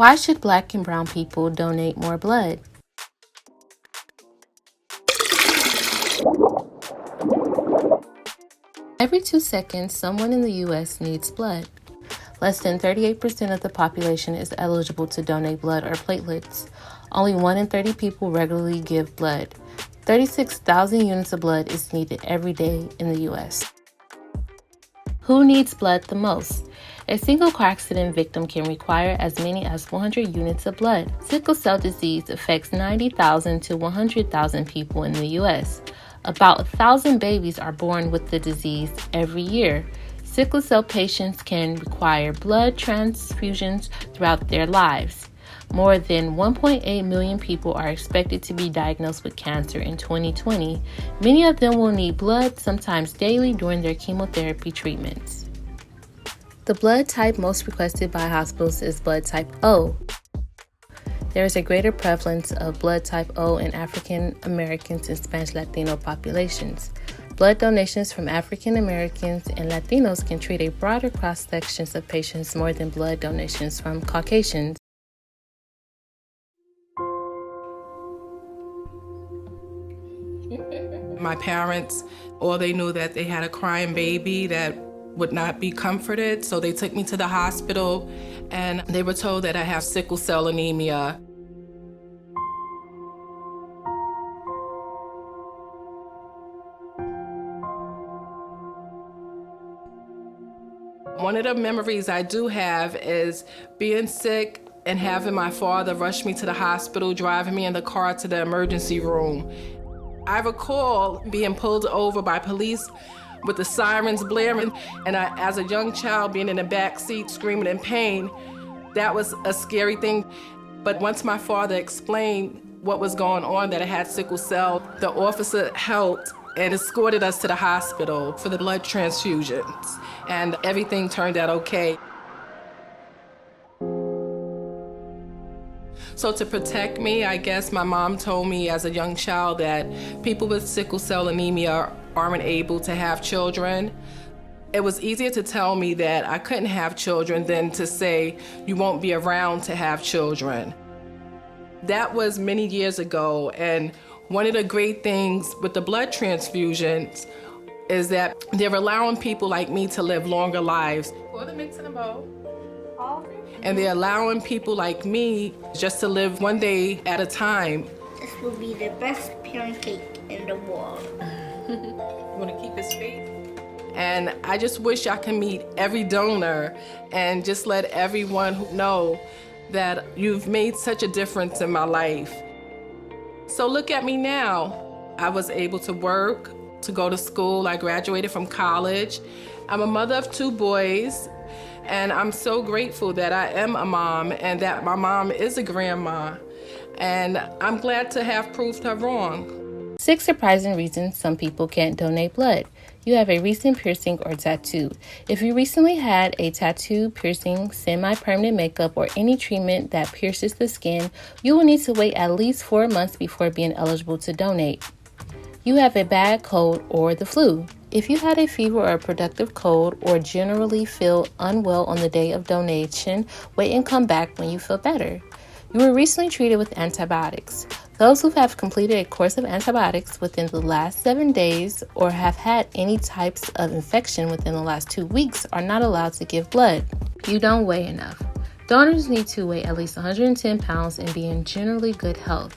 Why should Black and brown people donate more blood? Every 2 seconds, someone in the U.S. needs blood. Less than 38% of the population is eligible to donate blood or platelets. Only 1 in 30 people regularly give blood. 36,000 units of blood is needed every day in the U.S. Who needs blood the most? A single car accident victim can require as many as 100 units of blood. Sickle cell disease affects 90,000 to 100,000 people in the U.S. About 1,000 babies are born with the disease every year. Sickle cell patients can require blood transfusions throughout their lives. More than 1.8 million people are expected to be diagnosed with cancer in 2020. Many of them will need blood, sometimes daily, during their chemotherapy treatments. The blood type most requested by hospitals is blood type O. There is a greater prevalence of blood type O in African Americans and Spanish Latino populations. Blood donations from African Americans and Latinos can treat a broader cross-section of patients more than blood donations from Caucasians. My parents, all they knew that they had a crying baby that would not be comforted, so they took me to the hospital and they were told that I have sickle cell anemia. One of the memories I do have is being sick and having my father rush me to the hospital, driving me in the car to the emergency room. I recall being pulled over by police with the sirens blaring, and as a young child being in the back seat screaming in pain. That was a scary thing. But once my father explained what was going on, that I had sickle cell, the officer helped and escorted us to the hospital for the blood transfusions, and everything turned out okay. So to protect me, I guess my mom told me as a young child that people with sickle cell anemia aren't able to have children. It was easier to tell me that I couldn't have children than to say you won't be around to have children. That was many years ago, and one of the great things with the blood transfusions is that they're allowing people like me to live longer lives. Pour the mix in a bowl. And they're allowing people like me just to live one day at a time. This will be the best pancake in the world. You want to keep his faith? And I just wish I could meet every donor and just let everyone know that you've made such a difference in my life. So look at me now. I was able to work, to go to school. I graduated from college. I'm a mother of 2 boys. And I'm so grateful that I am a mom and that my mom is a grandma. And I'm glad to have proved her wrong. 6 surprising reasons some people can't donate blood. You have a recent piercing or tattoo. If you recently had a tattoo, piercing, semi-permanent makeup, or any treatment that pierces the skin, you will need to wait at least 4 months before being eligible to donate. You have a bad cold or the flu. If you had a fever or a productive cold or generally feel unwell on the day of donation, wait and come back when you feel better. You were recently treated with antibiotics. Those who have completed a course of antibiotics within the last 7 days or have had any types of infection within the last 2 weeks are not allowed to give blood. You don't weigh enough. Donors need to weigh at least 110 pounds and be in generally good health.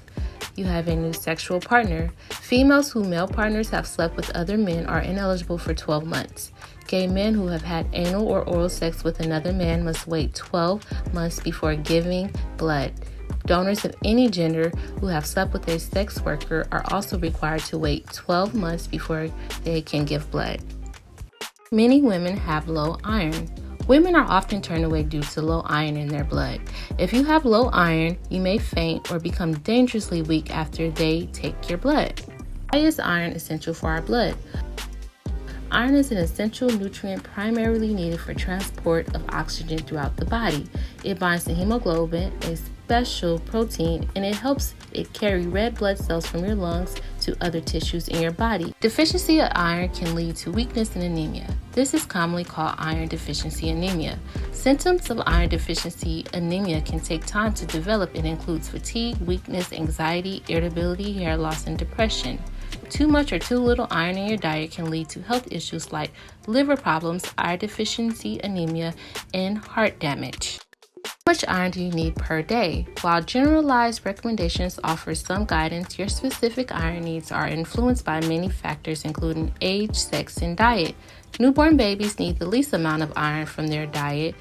You have a new sexual partner. Females whose male partners have slept with other men are ineligible for 12 months. Gay men who have had anal or oral sex with another man must wait 12 months before giving blood. Donors of any gender who have slept with a sex worker are also required to wait 12 months before they can give blood. Many women have low iron. Women are often turned away due to low iron in their blood. If you have low iron, you may faint or become dangerously weak after they take your blood. Why is iron essential for our blood? Iron is an essential nutrient primarily needed for transport of oxygen throughout the body. It binds to hemoglobin, a special protein, and it helps it carry red blood cells from your lungs to other tissues in your body. Deficiency of iron can lead to weakness and anemia. This is commonly called iron deficiency anemia. Symptoms of iron deficiency anemia can take time to develop and includes fatigue, weakness, anxiety, irritability, hair loss, and depression. Too much or too little iron in your diet can lead to health issues like liver problems, iron deficiency anemia, and heart damage. How much iron do you need per day? While generalized recommendations offer some guidance, your specific iron needs are influenced by many factors including age, sex, and diet. Newborn babies need the least amount of iron from their diet.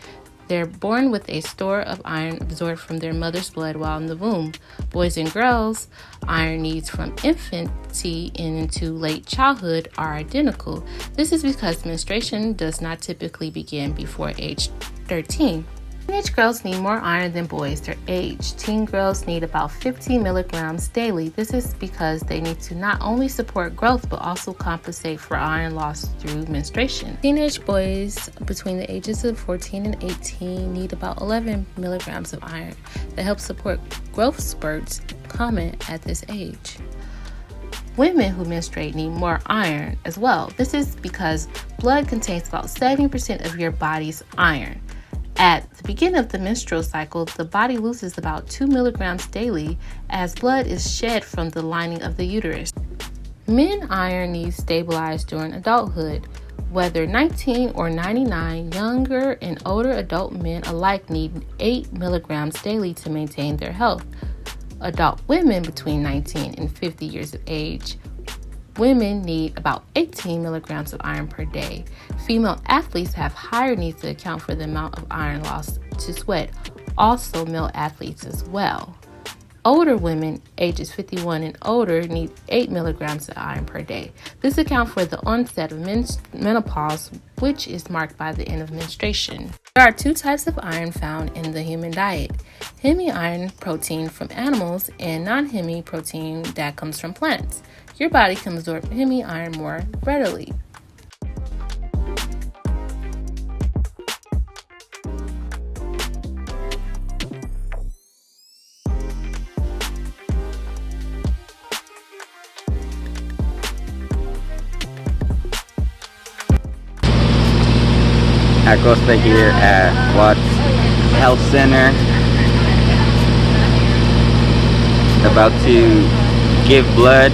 They're born with a store of iron absorbed from their mother's blood while in the womb. Boys and girls' iron needs from infancy into late childhood are identical. This is because menstruation does not typically begin before age 13. Teenage girls need more iron than boys their age. Teen girls need about 50 milligrams daily. This is because they need to not only support growth but also compensate for iron loss through menstruation. Teenage boys between the ages of 14 and 18 need about 11 milligrams of iron that help support growth spurts common at this age. Women who menstruate need more iron as well. This is because blood contains about 70% of your body's iron. At the beginning of the menstrual cycle, the body loses about 2 milligrams daily as blood is shed from the lining of the uterus. Men iron needs stabilized during adulthood. Whether 19 or 99, younger and older adult men alike need 8 milligrams daily to maintain their health. Adult women between 19 and 50 years of age, women need about 18 milligrams of iron per day. Female athletes have higher needs to account for the amount of iron lost to sweat. Also, male athletes as well. Older women, ages 51 and older, need 8 milligrams of iron per day. This accounts for the onset of menopause, which is marked by the end of menstruation. There are 2 types of iron found in the human diet: hemi-iron protein from animals and non-hemi protein that comes from plants. Your body can absorb hemi-iron more readily. Acosta here at Watts Health Center, about to give blood